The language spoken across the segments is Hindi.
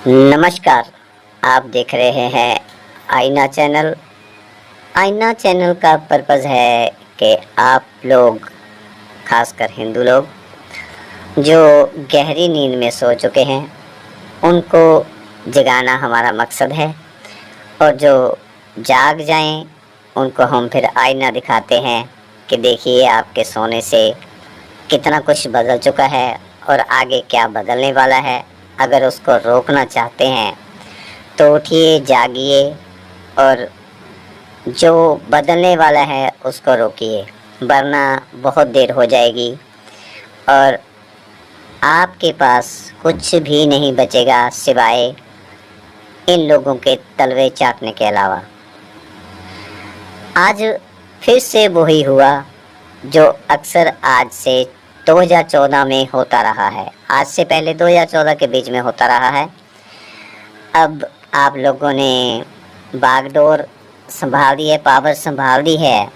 नमस्कार। आप देख रहे हैं आईना चैनल। आईना चैनल का पर्पज़ है कि आप लोग, खासकर हिंदू लोग जो गहरी नींद में सो चुके हैं, उनको जगाना हमारा मकसद है। और जो जाग जाएं, उनको हम फिर आईना दिखाते हैं कि देखिए आपके सोने से कितना कुछ बदल चुका है और आगे क्या बदलने वाला है। अगर उसको रोकना चाहते हैं तो उठिए, जागिए और जो बदलने वाला है उसको रोकिए, वरना बहुत देर हो जाएगी और आपके पास कुछ भी नहीं बचेगा सिवाय इन लोगों के तलवे चाटने के अलावा। आज फिर से वही हुआ जो अक्सर आज से 2014 में होता रहा है, आज से पहले 2014 के बीच में होता रहा है। अब आप लोगों ने बागडोर संभाल ली है, पावर संभाल ली है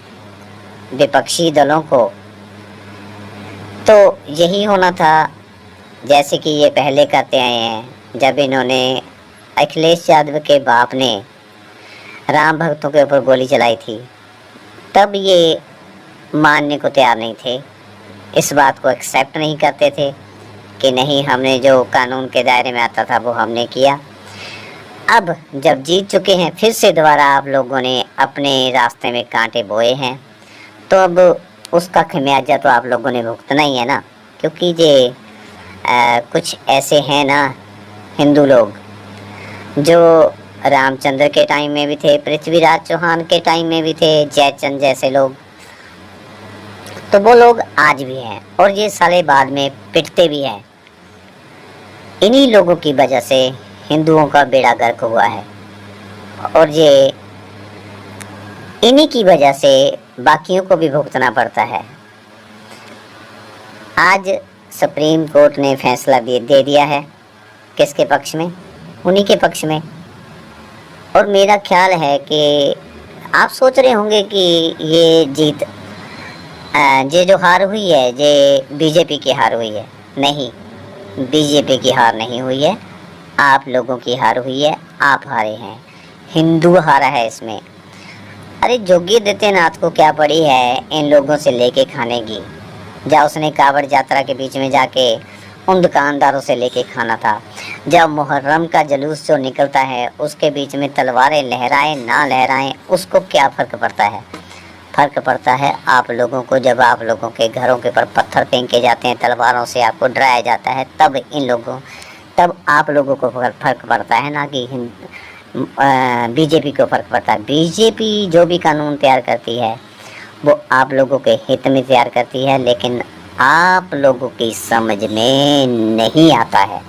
विपक्षी दलों को, तो यही होना था जैसे कि ये पहले करते आए हैं। जब इन्होंने अखिलेश यादव के बाप ने राम भक्तों के ऊपर गोली चलाई थी, तब ये मानने को तैयार नहीं थे, इस बात को एक्सेप्ट नहीं करते थे कि नहीं, हमने जो कानून के दायरे में आता था वो हमने किया। अब जब जीत चुके हैं, फिर से दोबारा आप लोगों ने अपने रास्ते में कांटे बोए हैं, तो अब उसका खमियाजा तो आप लोगों ने भुगतना ही है ना। क्योंकि ये कुछ ऐसे हैं ना हिंदू लोग जो रामचंद्र के टाइम में भी थे, पृथ्वीराज चौहान के टाइम में भी थे, जयचंद जैसे लोग, तो वो लोग आज भी हैं और ये साले बाद में पिटते भी हैं। इन्हीं लोगों की वजह से हिंदुओं का बेड़ा गर्क हुआ है और ये इन्हीं की वजह से बाकियों को भी भुगतना पड़ता है। आज सुप्रीम कोर्ट ने फैसला दे दिया है, किसके पक्ष में? उन्हीं के पक्ष में। और मेरा ख्याल है कि आप सोच रहे होंगे कि ये जीत, ये जो हार हुई है, ये बीजेपी की हार हुई है। नहीं, बीजेपी की हार नहीं हुई है, आप लोगों की हार हुई है। आप हारे हैं, हिंदू हारा है इसमें। अरे योगी आदित्यनाथ को क्या पड़ी है इन लोगों से लेके खाने की? जब उसने कावड़ यात्रा के बीच में जाके उन दुकानदारों से लेके खाना था, जब मुहर्रम का जुलूस जो निकलता है उसके बीच में तलवारें लहराएं ना लहराएं, उसको क्या फ़र्क पड़ता है? फ़र्क पड़ता है आप लोगों को। जब आप लोगों के घरों के ऊपर पत्थर फेंके जाते हैं, तलवारों से आपको डराया जाता है, तब आप लोगों को फ़र्क पड़ता है, ना कि बीजेपी को फ़र्क पड़ता है। बीजेपी जो भी कानून तैयार करती है वो आप लोगों के हित में तैयार करती है, लेकिन आप लोगों की समझ में नहीं आता है।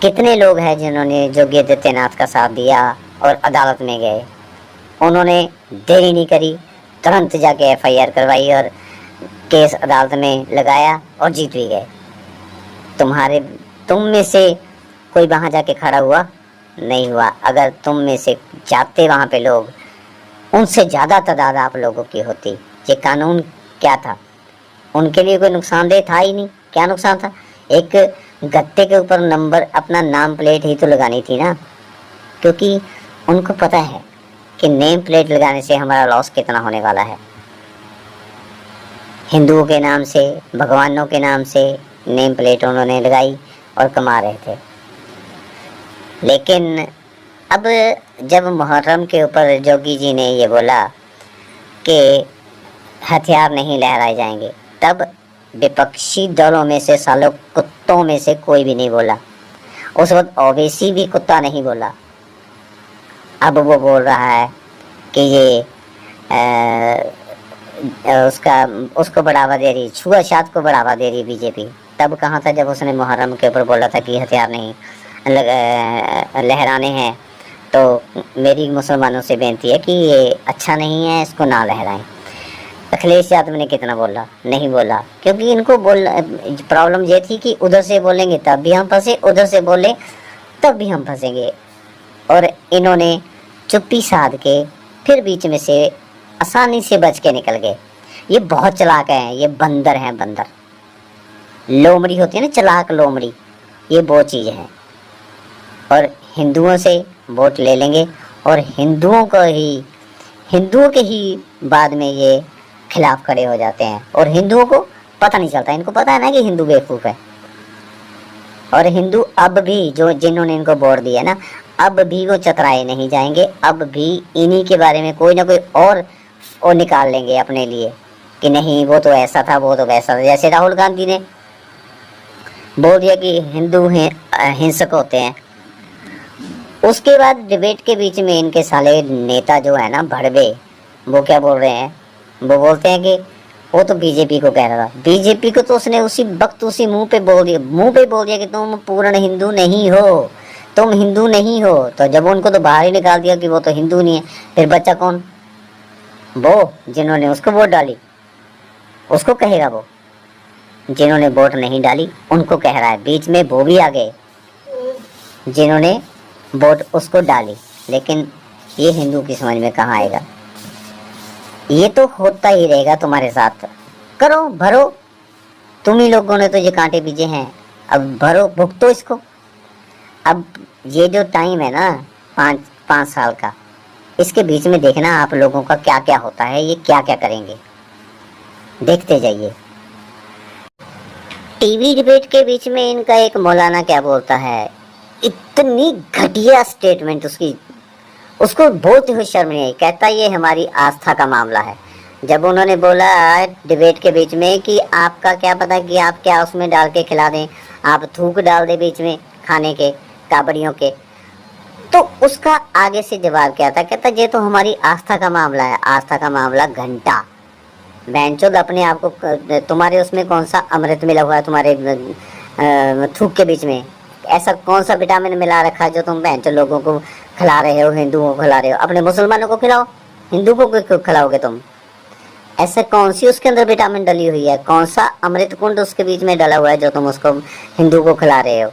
कितने लोग हैं जिन्होंने योगी आदित्यनाथ का साथ दिया और अदालत में गए, उन्होंने देरी नहीं करी, तुरंत जाके एफआईआर करवाई और केस अदालत में लगाया और जीत भी गए। तुम में से कोई वहाँ जाके खड़ा हुआ? नहीं हुआ। अगर तुम में से जाते वहाँ पे लोग, उनसे ज़्यादा तादाद आप लोगों की होती। ये कानून क्या था? उनके लिए कोई नुकसानदेह था ही नहीं। क्या नुकसान था? एक गत्ते के ऊपर नंबर, अपना नाम प्लेट ही तो लगानी थी ना, क्योंकि उनको पता है कि नेम प्लेट लगाने से हमारा लॉस कितना होने वाला है। हिंदुओं के नाम से, भगवानों के नाम से नेम प्लेट उन्होंने लगाई और कमा रहे थे। लेकिन अब जब मुहर्रम के ऊपर जोगी जी ने ये बोला कि हथियार नहीं लहराए जाएंगे, तब विपक्षी दलों में से सालों कुत्तों में से कोई भी नहीं बोला। उस वक्त ओवैसी भी कुत्ता नहीं बोला। अब वो बोल रहा है कि ये उसको बढ़ावा दे रही, छुआछूत को बढ़ावा दे रही बीजेपी। तब कहाँ था जब उसने मुहर्रम के ऊपर बोला था कि हथियार नहीं लहराने हैं? तो मेरी मुसलमानों से बेनती है कि ये अच्छा नहीं है, इसको ना लहराएं। अखिलेश यादव ने कितना बोला? नहीं बोला, क्योंकि इनको प्रॉब्लम ये थी कि उधर से बोलेंगे तब भी हम फंसे, उधर से बोले तब भी हम फंसेंगे। और इन्होंने चुप्पी साध के फिर बीच में से आसानी से बच के निकल गए। ये बहुत चालाक हैं, ये बंदर हैं, बंदर। लोमड़ी होती है ना, चालाक लोमड़ी, ये वो चीज़ है। और हिंदुओं से वोट ले लेंगे और हिंदुओं के ही बाद में ये खिलाफ खड़े हो जाते हैं। और हिंदुओं को पता नहीं चलता, इनको पता है ना कि हिंदू बेवकूफ़ है। और हिंदू अब भी जो जिन्होंने इनको वोट दिया ना, अब भी वो चतराए नहीं जाएंगे, अब भी इन्हीं के बारे में कोई ना कोई और निकाल लेंगे अपने लिए कि नहीं वो तो ऐसा था, वो तो वैसा था। जैसे राहुल गांधी ने बोल दिया कि हिंदू हिंसक होते हैं, उसके बाद डिबेट के बीच में इनके साले नेता जो है ना भड़वे, वो क्या बोल रहे हैं, वो बोलते हैं कि वो तो बीजेपी को कह रहा था। बीजेपी को तो उसने उसी वक्त उसी मुंह पे बोल दिया कि तुम पूर्ण हिंदू नहीं हो, तुम हिंदू नहीं हो। तो जब उनको तो बाहर ही निकाल दिया कि वो तो हिंदू नहीं है, फिर बच्चा कौन? वो जिन्होंने उसको वोट डाली, उसको कहेगा वो। जिन्होंने वोट नहीं डाली उनको कह रहा है। बीच में वो भी आ गए जिन्होंने वोट उसको डाली, लेकिन ये हिंदू की समझ में कहाँ आएगा। ये तो होता ही रहेगा तुम्हारे साथ। करो, भरो, तुम ही लोगों ने तो ये कांटे बीजे हैं, अब भरो, भुगतो इसको। अब ये जो टाइम है ना 5 साल का, इसके बीच में देखना आप लोगों का क्या क्या होता है, ये क्या क्या करेंगे, देखते जाइए। टीवी डिबेट के बीच में इनका एक मौलाना क्या बोलता है, इतनी घटिया स्टेटमेंट उसको बोलते हुए शर्म नहीं आई। कहता ये हमारी आस्था का मामला है। जब उन्होंने बोला डिबेट के बीच में कि आपका क्या पता कि आप क्या उसमें डाल के खिला दें, आप थूक डाल दें बीच में खाने के काबड़ियों के, तो उसका आगे से जवाब क्या था, कहता ये तो हमारी आस्था का मामला है। आस्था का मामला घंटा बैंचोद अपने आप को, तुम्हारे उसमें कौन सा अमृत मिला हुआ है तुम्हारे थूक के बीच में? ऐसा कौन सा विटामिन मिला रखा है जो तुम बैंचोद लोगों को खिला रहे हो, हिंदुओं को खिला रहे हो? अपने मुसलमानों को खिलाओ, हिंदू को क्यों खिलाओगे तुम? ऐसा कौन सी उसके अंदर विटामिन डली हुई है, कौन सा अमृत कुंड उसके बीच में डला हुआ है जो तुम उसको हिंदू को खिला रहे हो?